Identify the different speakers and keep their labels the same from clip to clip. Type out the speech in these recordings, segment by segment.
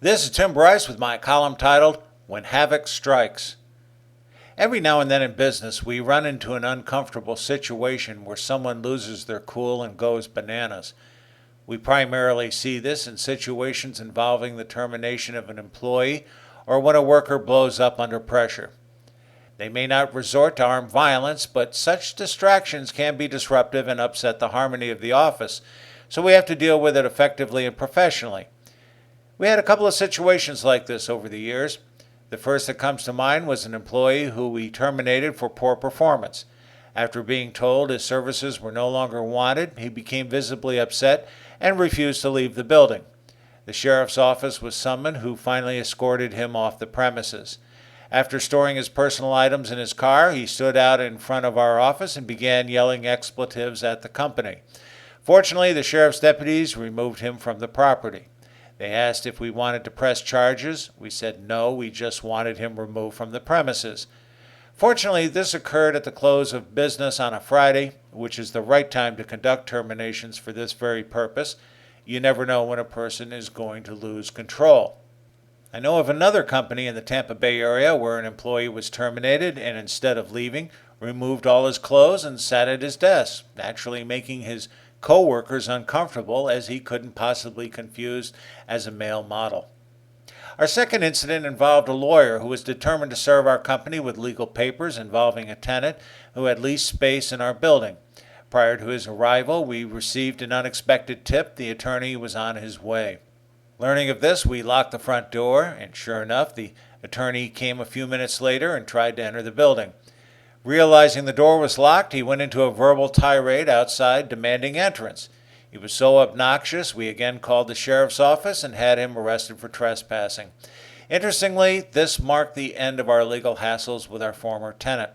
Speaker 1: This is Tim Bryce with my column titled, When Havoc Strikes. Every now and then in business, we run into an uncomfortable situation where someone loses their cool and goes bananas. We primarily see this in situations involving the termination of an employee or when a worker blows up under pressure. They may not resort to armed violence, but such distractions can be disruptive and upset the harmony of the office, so we have to deal with it effectively and professionally. We had a couple of situations like this over the years. The first that comes to mind was an employee who we terminated for poor performance. After being told his services were no longer wanted, he became visibly upset and refused to leave the building. The sheriff's office was summoned, who finally escorted him off the premises. After storing his personal items in his car, he stood out in front of our office and began yelling expletives at the company. Fortunately, the sheriff's deputies removed him from the property. They asked if we wanted to press charges. We said no, we just wanted him removed from the premises. Fortunately, this occurred at the close of business on a Friday, which is the right time to conduct terminations for this very purpose. You never know when a person is going to lose control. I know of another company in the Tampa Bay area where an employee was terminated and instead of leaving, removed all his clothes and sat at his desk, naturally making his co-workers uncomfortable as he couldn't possibly confused as a male model. Our second incident involved a lawyer who was determined to serve our company with legal papers involving a tenant who had leased space in our building. Prior to his arrival, we received an unexpected tip the attorney was on his way. Learning of this, we locked the front door, and sure enough, the attorney came a few minutes later and tried to enter the building. Realizing the door was locked, he went into a verbal tirade outside demanding entrance. He was so obnoxious, we again called the sheriff's office and had him arrested for trespassing. Interestingly, this marked the end of our legal hassles with our former tenant.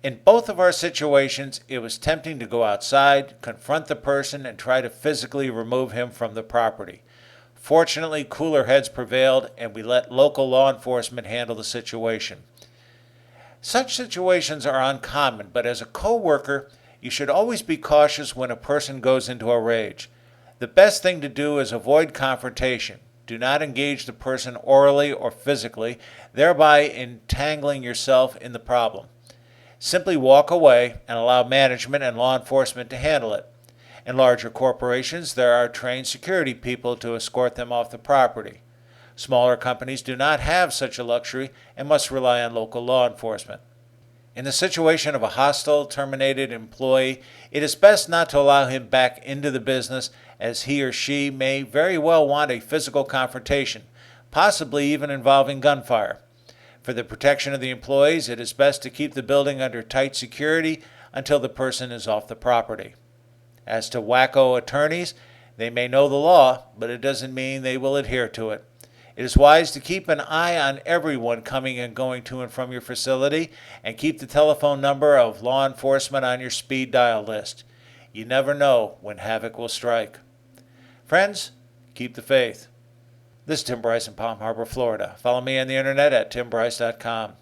Speaker 1: In both of our situations, it was tempting to go outside, confront the person, and try to physically remove him from the property. Fortunately, cooler heads prevailed, and we let local law enforcement handle the situation. Such situations are uncommon, but as a co-worker, you should always be cautious when a person goes into a rage. The best thing to do is avoid confrontation. Do not engage the person orally or physically, thereby entangling yourself in the problem. Simply walk away and allow management and law enforcement to handle it. In larger corporations, there are trained security people to escort them off the property. Smaller companies do not have such a luxury and must rely on local law enforcement. In the situation of a hostile, terminated employee, it is best not to allow him back into the business, as he or she may very well want a physical confrontation, possibly even involving gunfire. For the protection of the employees, it is best to keep the building under tight security until the person is off the property. As to wacko attorneys, they may know the law, but it doesn't mean they will adhere to it. It is wise to keep an eye on everyone coming and going to and from your facility and keep the telephone number of law enforcement on your speed dial list. You never know when havoc will strike. Friends, keep the faith. This is Tim Bryce in Palm Harbor, Florida. Follow me on the internet at timbryce.com.